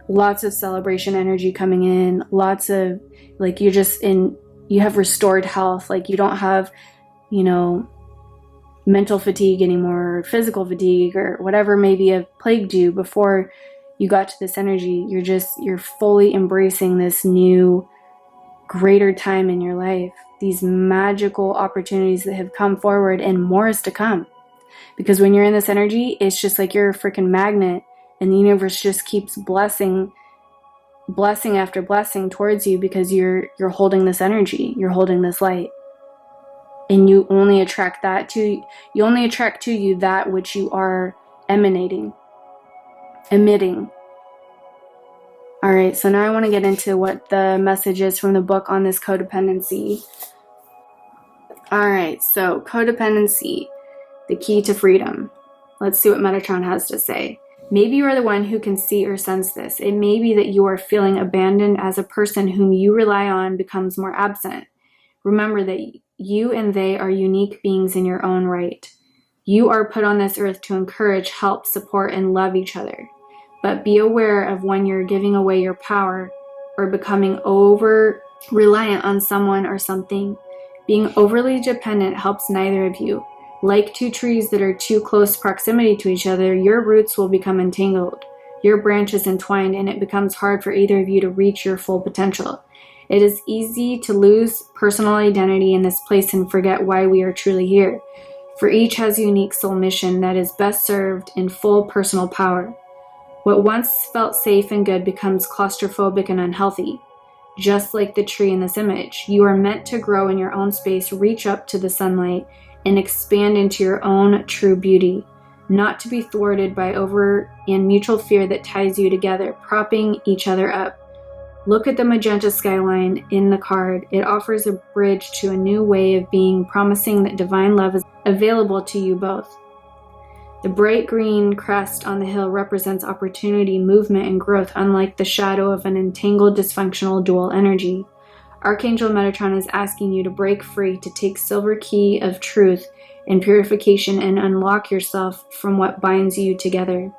lots of celebration energy coming in. Lots of, you're just you have restored health. You don't have, mental fatigue anymore, or physical fatigue, or whatever maybe have plagued you before you got to this energy. You're fully embracing this new, greater time in your life. These magical opportunities that have come forward, and more is to come. Because when you're in this energy, it's just like you're a freaking magnet, and the universe just keeps blessing after blessing towards you because you're holding this energy, you're holding this light. And you only attract to you that which you are emitting. All right, so now I want to get into what the message is from the book on this codependency. All right, so codependency, the key to freedom. Let's see what Metatron has to say. Maybe you are the one who can see or sense this. It may be that you are feeling abandoned as a person whom you rely on becomes more absent. Remember that you and they are unique beings in your own right. You are put on this earth to encourage, help, support, and love each other. But be aware of when you're giving away your power or becoming over-reliant on someone or something. Being overly dependent helps neither of you. Like two trees that are too close proximity to each other, your roots will become entangled, your branches entwined, and it becomes hard for either of you to reach your full potential. It is easy to lose personal identity in this place and forget why we are truly here, for each has a unique soul mission that is best served in full personal power. What once felt safe and good becomes claustrophobic and unhealthy. Just like the tree in this image, you are meant to grow in your own space, reach up to the sunlight, and expand into your own true beauty, not to be thwarted by over and mutual fear that ties you together, propping each other up. Look at the magenta skyline in the card. It offers a bridge to a new way of being, promising that divine love is available to you both. The bright green crest on the hill represents opportunity, movement, and growth, unlike the shadow of an entangled, dysfunctional dual energy. Archangel Metatron is asking you to break free, to take silver key of truth and purification and unlock yourself from what binds you together.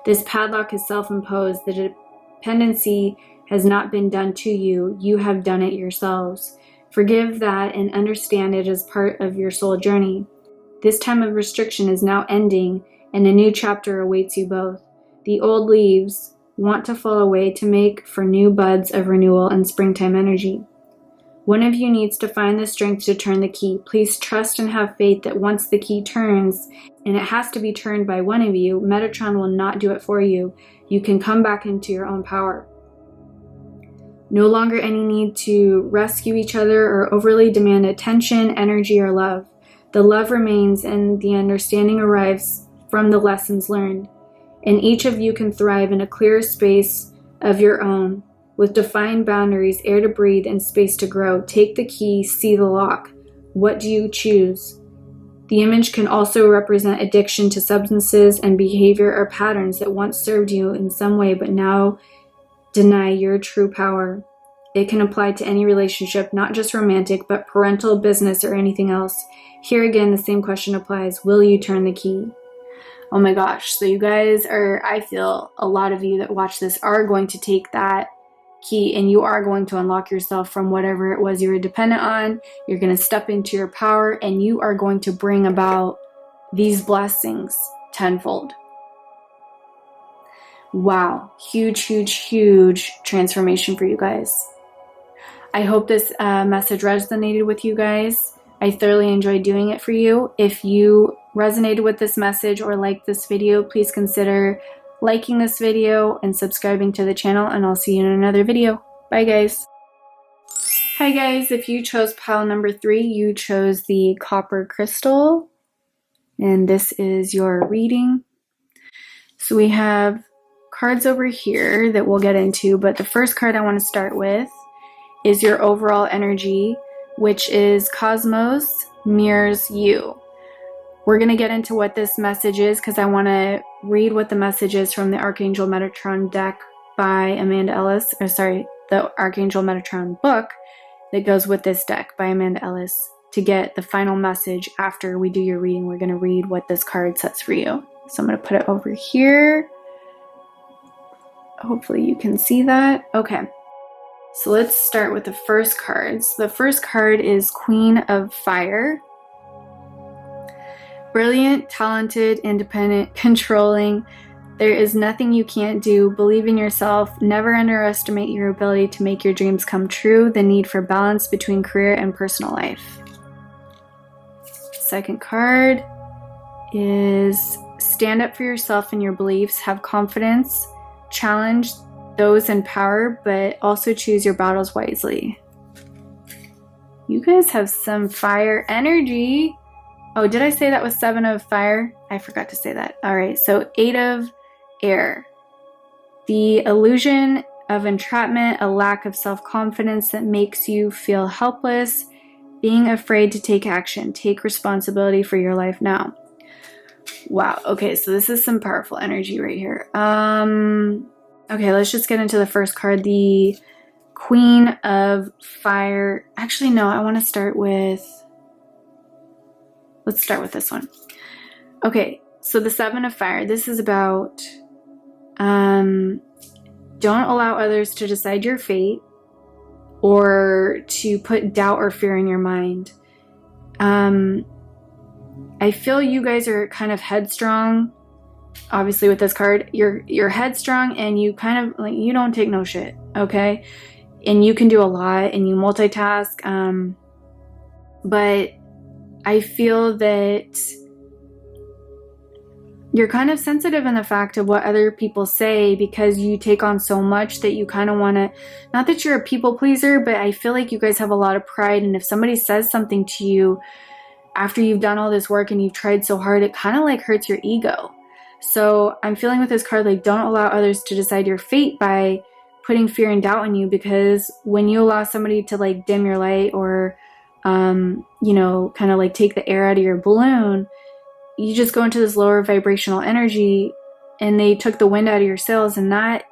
This padlock is self-imposed. The dependency has not been done to you. You have done it yourselves. Forgive that and understand it as part of your soul journey. This time of restriction is now ending, and a new chapter awaits you both. The old leaves want to fall away to make for new buds of renewal and springtime energy. One of you needs to find the strength to turn the key. Please trust and have faith that once the key turns, and it has to be turned by one of you, Metatron will not do it for you. You can come back into your own power. No longer any need to rescue each other or overly demand attention, energy, or love. The love remains and the understanding arrives from the lessons learned. And each of you can thrive in a clear space of your own, with defined boundaries, air to breathe, and space to grow. Take the key, see the lock. What do you choose? The image can also represent addiction to substances and behavior or patterns that once served you in some way but now deny your true power. It can apply to any relationship, not just romantic, but parental, business, or anything else. Here again, the same question applies. Will you turn the key? Oh my gosh. So you guys are, I feel a lot of you that watch this are going to take that key and you are going to unlock yourself from whatever it was you were dependent on. You're going to step into your power and you are going to bring about these blessings tenfold. Wow. Huge, huge, huge transformation for you guys. I hope this message resonated with you guys. I thoroughly enjoyed doing it for you. If you resonated with this message or liked this video, please consider liking this video and subscribing to the channel, and I'll see you in another video. Bye guys. Hi guys, if you chose pile number 3, you chose the copper crystal, and this is your reading. So we have cards over here that we'll get into, but the first card I want to start with is your overall energy, which is Cosmos mirrors you. We're going to get into what this message is because I want to read what the message is from the Archangel Metatron deck by Amanda Ellis, the Archangel Metatron book that goes with this deck by Amanda Ellis. To get the final message after we do your reading, we're going to read what this card says for you. So I'm going to put it over here. Hopefully you can see that. Okay. So let's start with the first cards. The first card is Queen of Fire. Brilliant, talented, independent, controlling. There is nothing you can't do. Believe in yourself. Never underestimate your ability to make your dreams come true. The need for balance between career and personal life. Second card is stand up for yourself and your beliefs. Have confidence. Challenge those in power, but also choose your battles wisely. You guys have some fire energy. Oh, did I say that was 7 of fire? I forgot to say that. All right, so 8 of air. The illusion of entrapment, a lack of self-confidence that makes you feel helpless, being afraid to take action. Take responsibility for your life now. Wow, okay, so this is some powerful energy right here. Okay, let's just get into the first card, the Queen of Fire. Actually, no, I want to start with... Let's start with this one. Okay, so the 7 of Fire. This is about don't allow others to decide your fate or to put doubt or fear in your mind. I feel you guys are kind of headstrong. Obviously with this card, you're headstrong and you kind of like, you don't take no shit, okay? And you can do a lot and you multitask, but I feel that you're kind of sensitive in the fact of what other people say because you take on so much that you kind of want to, not that you're a people pleaser, but I feel like you guys have a lot of pride, and if somebody says something to you after you've done all this work and you've tried so hard, it kind of like hurts your ego. So I'm feeling with this card, like, don't allow others to decide your fate by putting fear and doubt in you, because when you allow somebody to like dim your light or, you know, kind of like take the air out of your balloon, you just go into this lower vibrational energy and they took the wind out of your sails, and that,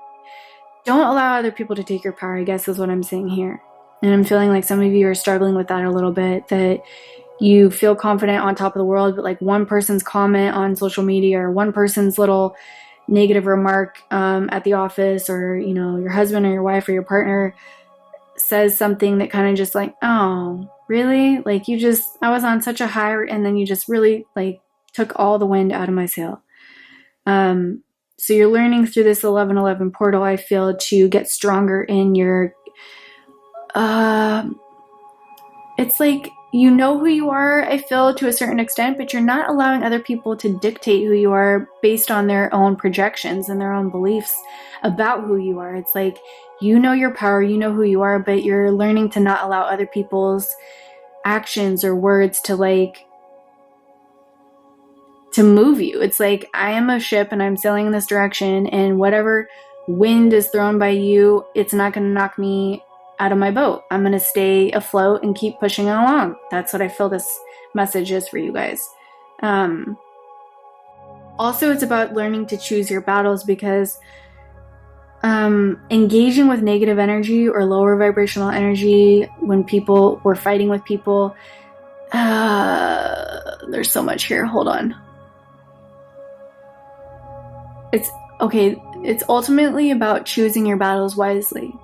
don't allow other people to take your power, I guess is what I'm saying here. And I'm feeling like some of you are struggling with that a little bit, that you feel confident on top of the world, but like one person's comment on social media or one person's little negative remark at the office, or, you know, your husband or your wife or your partner says something that kind of just like, oh, really? Like you just, I was on such a high, and then you just really like took all the wind out of my sail. So you're learning through this 1111 portal, I feel, to get stronger in your, it's like, you know who you are, I feel, to a certain extent, but you're not allowing other people to dictate who you are based on their own projections and their own beliefs about who you are. It's like You know your power, you know who you are, but you're learning to not allow other people's actions or words to move you. It's like, I am a ship and I'm sailing in this direction, and whatever wind is thrown by you, it's not going to knock me out of my boat. I'm going to stay afloat and keep pushing along. That's what I feel this message is for you guys. Also, it's about learning to choose your battles, because engaging with negative energy or lower vibrational energy when we're fighting with people, there's so much here. Hold on. It's ultimately about choosing your battles wisely.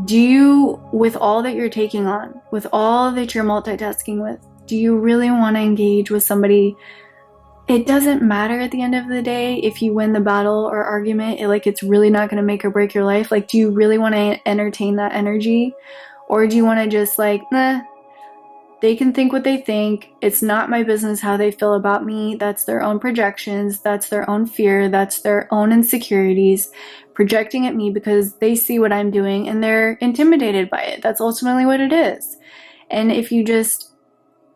Do you, with all that you're taking on, with all that you're multitasking with, do you really want to engage with somebody? It doesn't matter at the end of the day if you win the battle or argument. It's really not going to make or break your life. Do you really want to entertain that energy? Or do you want to just nah, they can think what they think. It's not my business how they feel about me. That's their own projections. That's their own fear. That's their own insecurities projecting at me because they see what I'm doing and they're intimidated by it. That's ultimately what it is. And if you just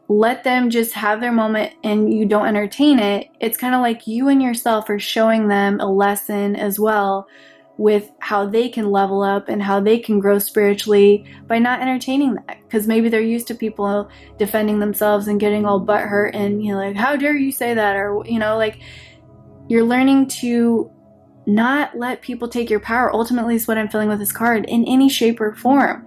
let them just have their moment and you don't entertain it, it's kind of like you and yourself are showing them a lesson as well with how they can level up and how they can grow spiritually by not entertaining that. Because maybe they're used to people defending themselves and getting all butthurt and how dare you say that? Or you're learning to not let people take your power. Ultimately is what I'm feeling with this card, in any shape or form.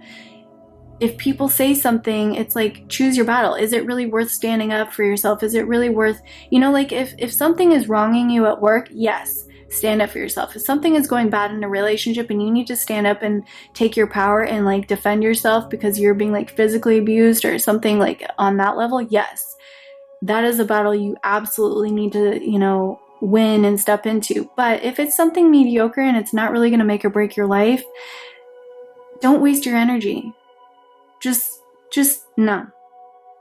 If people say something, it's choose your battle. Is it really worth standing up for yourself? Is it really worth, if something is wronging you at work, yes, stand up for yourself. If something is going bad in a relationship and you need to stand up and take your power and defend yourself because you're being physically abused or something on that level, yes, that is a battle you absolutely need to, win and step into. But if it's something mediocre and it's not really going to make or break your life, don't waste your energy. Just no.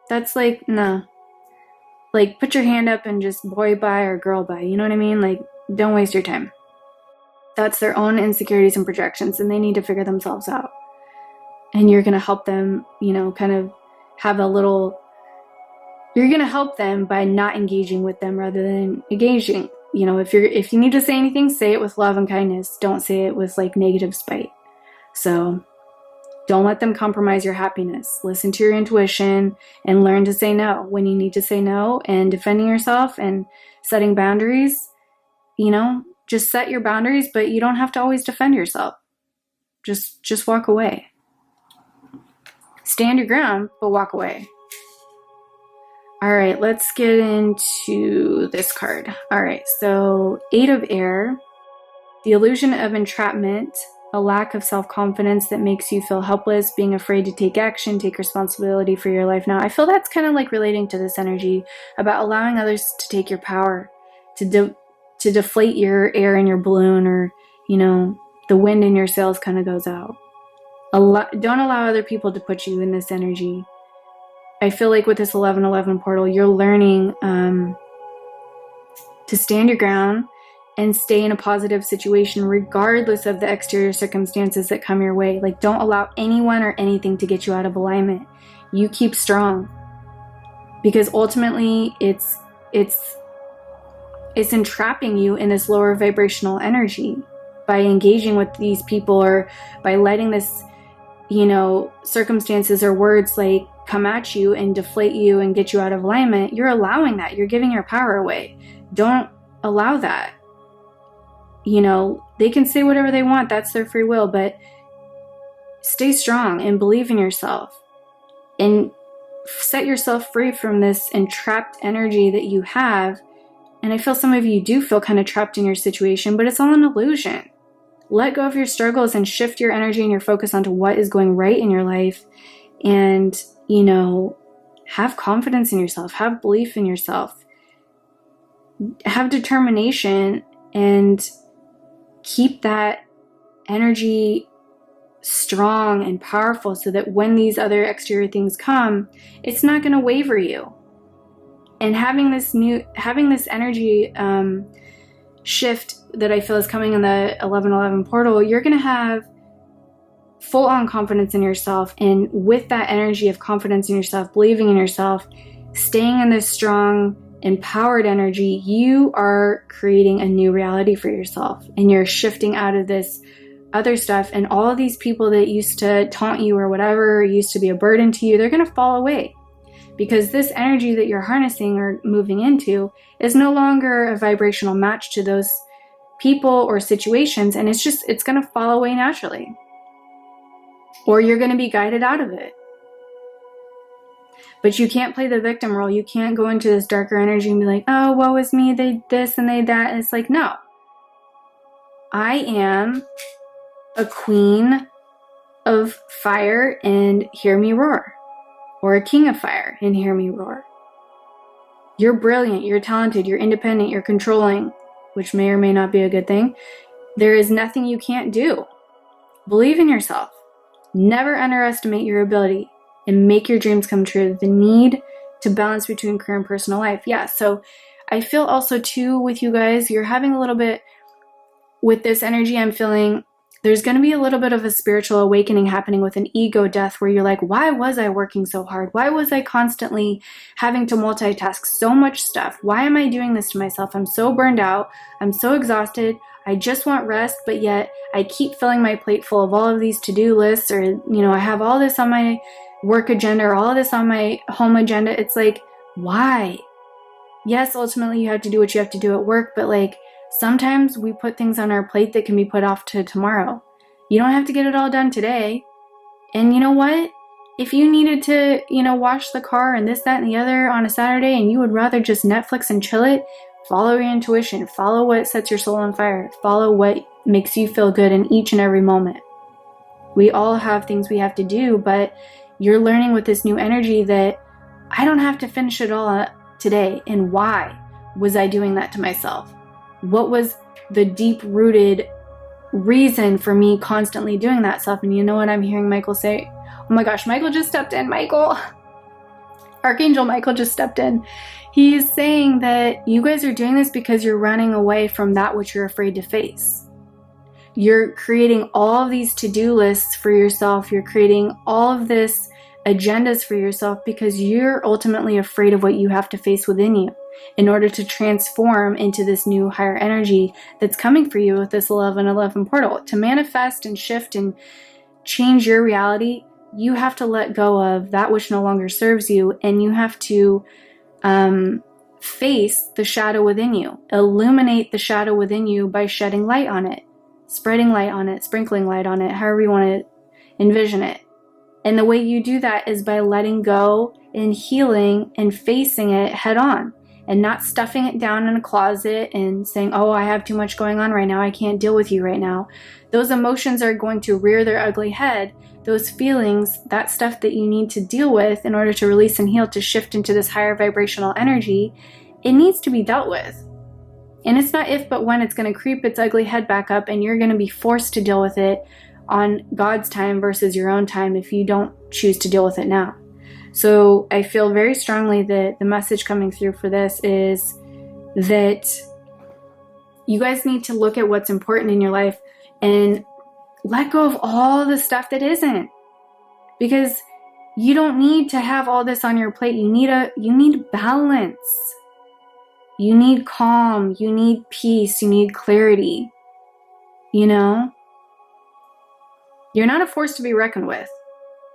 That's no. Put your hand up and just boy bye or girl bye. You know what I mean? Don't waste your time. That's their own insecurities and projections, and they need to figure themselves out. And you're going to help them, kind of have you're going to help them by not engaging with them rather than engaging. If you need to say anything, say it with love and kindness. Don't say it with negative spite. So don't let them compromise your happiness. Listen to your intuition and learn to say no when you need to say no, and defending yourself and setting boundaries. Just set your boundaries, but you don't have to always defend yourself. Just walk away. Stand your ground, but walk away. All right, let's get into this card. All right, so 8 of Air, the illusion of entrapment, a lack of self-confidence that makes you feel helpless, being afraid to take action, take responsibility for your life. Now, I feel that's kind of relating to this energy about allowing others to take your power, to deflate your air in your balloon, or, the wind in your sails kind of goes out. Don't allow other people to put you in this energy. I feel with this 1111 portal, you're learning to stand your ground and stay in a positive situation regardless of the exterior circumstances that come your way. Don't allow anyone or anything to get you out of alignment. You keep strong, because ultimately it's entrapping you in this lower vibrational energy by engaging with these people, or by letting this, circumstances or words come at you and deflate you and get you out of alignment. You're allowing that. You're giving your power away. Don't allow that. They can say whatever they want. That's their free will, but stay strong and believe in yourself and set yourself free from this entrapped energy that you have. And I feel some of you do feel kind of trapped in your situation, but it's all an illusion. Let go of your struggles and shift your energy and your focus onto what is going right in your life. And, have confidence in yourself, have belief in yourself, have determination, and keep that energy strong and powerful so that when these other exterior things come, it's not going to waver you. And having this energy shift that I feel is coming in the 1111 portal, you're going to have full on confidence in yourself. And with that energy of confidence in yourself, believing in yourself, staying in this strong, empowered energy, you are creating a new reality for yourself. And you're shifting out of this other stuff. And all of these people that used to taunt you or whatever, used to be a burden to you, they're going to fall away. Because this energy that you're harnessing or moving into is no longer a vibrational match to those people or situations. And it's going to fall away naturally. Or you're going to be guided out of it. But you can't play the victim role. You can't go into this darker energy and be like, oh, woe is me, they this and they that. And it's like, no. I am a queen of fire and hear me roar. Or a king of fire and hear me roar. You're brilliant, you're talented, you're independent, you're controlling, which may or may not be a good thing. There is nothing you can't do. Believe in yourself. Never underestimate your ability and make your dreams come true. The need to balance between career and personal life. Yeah, so I feel also too with you guys, you're having a little bit with this energy. I'm feeling there's going to be a little bit of a spiritual awakening happening with an ego death where you're like, why was I working so hard? Why was I constantly having to multitask so much stuff? Why am I doing this to myself? I'm so burned out. I'm so exhausted. I just want rest, but yet I keep filling my plate full of all of these to-do lists, or, I have all this on my work agenda or all of this on my home agenda. It's like, why? Yes, ultimately you have to do what you have to do at work, but sometimes we put things on our plate that can be put off to tomorrow. You don't have to get it all done today. And you know what? If you needed to, wash the car and this, that, and the other on a Saturday, and you would rather just Netflix and chill it, follow your intuition, follow what sets your soul on fire, follow what makes you feel good in each and every moment. We all have things we have to do, but you're learning with this new energy that I don't have to finish it all today. And why was I doing that to myself? What was the deep-rooted reason for me constantly doing that stuff? And you know what I'm hearing Michael say? Oh my gosh, Michael just stepped in. Michael. Archangel Michael just stepped in. He's saying that you guys are doing this because you're running away from that which you're afraid to face. You're creating all of these to-do lists for yourself. You're creating all of this agendas for yourself because you're ultimately afraid of what you have to face within you in order to transform into this new higher energy that's coming for you with this 1111 portal. To manifest and shift and change your reality, you have to let go of that which no longer serves you, and you have to face the shadow within you. Illuminate the shadow within you by shedding light on it, spreading light on it, sprinkling light on it, however you want to envision it. And the way you do that is by letting go and healing and facing it head on, and not stuffing it down in a closet and saying, oh, I have too much going on right now, I can't deal with you right now. Those emotions are going to rear their ugly head. Those feelings, that stuff that you need to deal with in order to release and heal, to shift into this higher vibrational energy, it needs to be dealt with. And it's not if but when it's going to creep its ugly head back up, and you're going to be forced to deal with it on God's time versus your own time if you don't choose to deal with it now. So I feel very strongly that the message coming through for this is that you guys need to look at what's important in your life and let go of all the stuff that isn't. Because you don't need to have all this on your plate. You need balance. You need calm. You need peace. You need clarity. You're not a force to be reckoned with.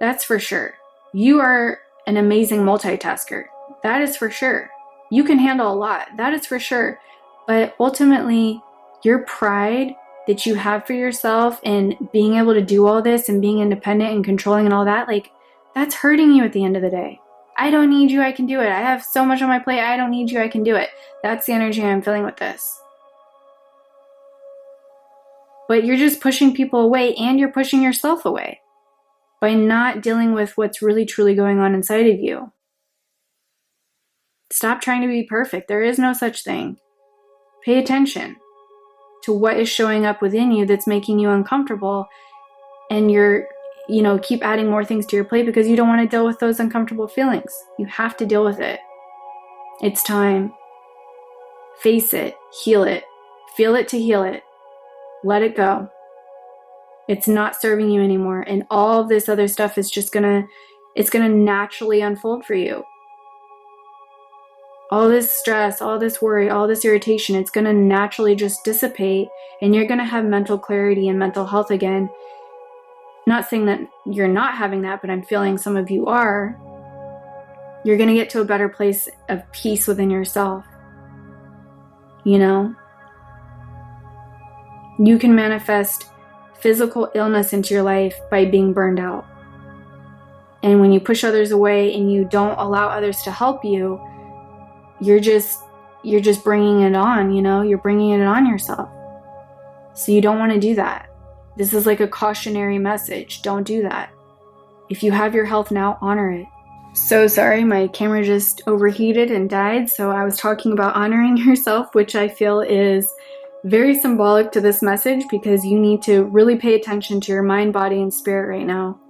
That's for sure. You are an amazing multitasker. That is for sure. You can handle a lot. That is for sure. But ultimately, your pride that you have for yourself and being able to do all this and being independent and controlling and all that, that's hurting you at the end of the day. I don't need you, I can do it. I have so much on my plate, I don't need you, I can do it. That's the energy I'm feeling with this. But you're just pushing people away, and you're pushing yourself away by not dealing with what's really truly going on inside of you. Stop trying to be perfect. There is no such thing. Pay attention to what is showing up within you that's making you uncomfortable, and you're keep adding more things to your plate because you don't want to deal with those uncomfortable feelings. You have to deal with it. It's time. Face it, heal it, feel it to heal it. Let it go. It's not serving you anymore. And all of this other stuff is just it's gonna naturally unfold for you. All this stress, all this worry, all this irritation, it's gonna naturally just dissipate, and you're gonna have mental clarity and mental health again. Not saying that you're not having that, but I'm feeling some of you are. You're gonna get to a better place of peace within yourself. You know? You can manifest physical illness into your life by being burned out. And when you push others away and you don't allow others to help you, you're just bringing it on, you know? You're bringing it on yourself. So you don't want to do that. This is like a cautionary message. Don't do that. If you have your health now, honor it. So sorry, my camera just overheated and died. So I was talking about honoring yourself, which I feel is very symbolic to this message, because you need to really pay attention to your mind, body, and spirit right now.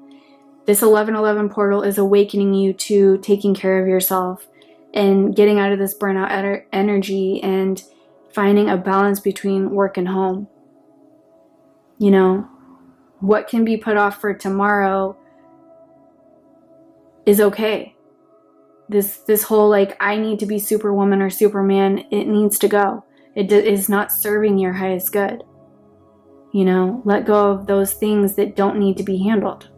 This 1111 portal is awakening you to taking care of yourself and getting out of this burnout energy and finding a balance between work and home. You know, what can be put off for tomorrow is okay. This whole like, I need to be Superwoman or Superman, it needs to go. It is not serving your highest good. You know, let go of those things that don't need to be handled.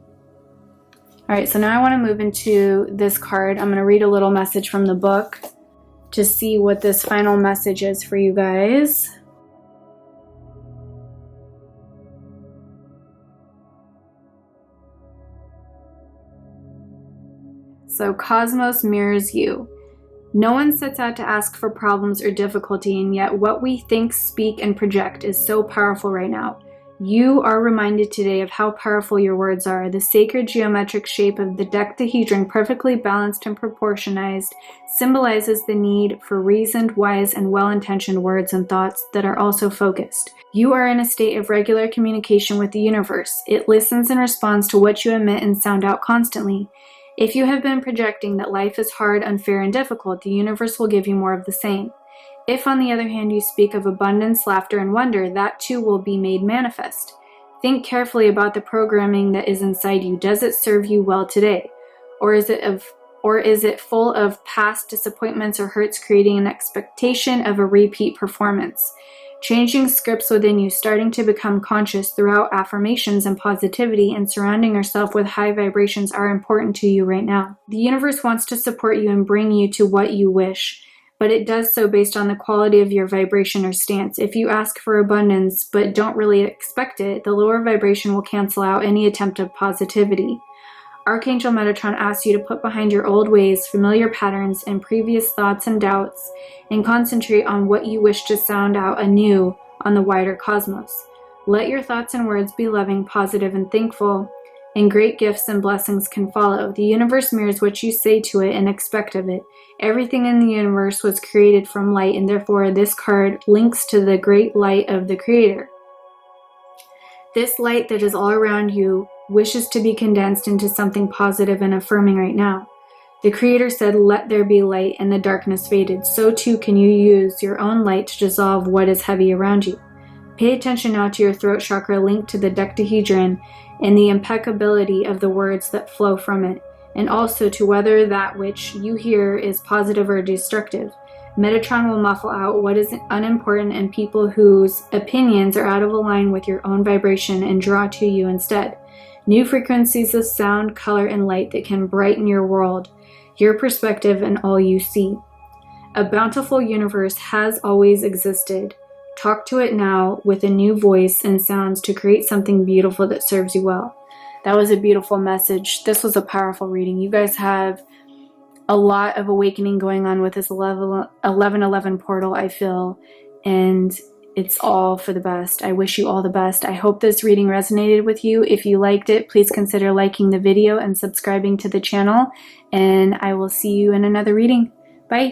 All right, so now I want to move into this card. I'm going to read a little message from the book to see what this final message is for you guys. So Cosmos mirrors you. No one sets out to ask for problems or difficulty, and yet what we think, speak, and project is so powerful right now. You are reminded today of how powerful your words are. The sacred geometric shape of the decahedron, perfectly balanced and proportionized, symbolizes the need for reasoned, wise, and well-intentioned words and thoughts that are also focused. You are in a state of regular communication with the universe. It listens and responds to what you emit and sound out constantly. If you have been projecting that life is hard, unfair, and difficult, the universe will give you more of the same. If, on the other hand, you speak of abundance, laughter, and wonder, that too will be made manifest. Think carefully about the programming that is inside you. Does it serve you well today? Or is it full of past disappointments or hurts, creating an expectation of a repeat performance? Changing scripts within you, starting to become conscious throughout affirmations and positivity, and surrounding yourself with high vibrations are important to you right now. The universe wants to support you and bring you to what you wish, but it does so based on the quality of your vibration or stance. If you ask for abundance but don't really expect it, the lower vibration will cancel out any attempt of positivity. Archangel Metatron asks you to put behind your old ways, familiar patterns, and previous thoughts and doubts, and concentrate on what you wish to sound out anew on the wider cosmos. Let your thoughts and words be loving, positive, and thankful, and great gifts and blessings can follow. The universe mirrors what you say to it and expect of it. Everything in the universe was created from light, and therefore this card links to the great light of the Creator. This light that is all around you wishes to be condensed into something positive and affirming right now. The Creator said, "Let there be light," and the darkness faded. So too can you use your own light to dissolve what is heavy around you. Pay attention now to your throat chakra linked to the decahedron and the impeccability of the words that flow from it, and also to whether that which you hear is positive or destructive. Metatron will muffle out what is unimportant and people whose opinions are out of line with your own vibration and draw to you instead. New frequencies of sound, color, and light that can brighten your world, your perspective, and all you see. A bountiful universe has always existed. Talk to it now with a new voice and sounds to create something beautiful that serves you well. That was a beautiful message. This was a powerful reading. You guys have a lot of awakening going on with this 1111 portal, I feel, and it's all for the best. I wish you all the best. I hope this reading resonated with you. If you liked it, please consider liking the video and subscribing to the channel, and I will see you in another reading.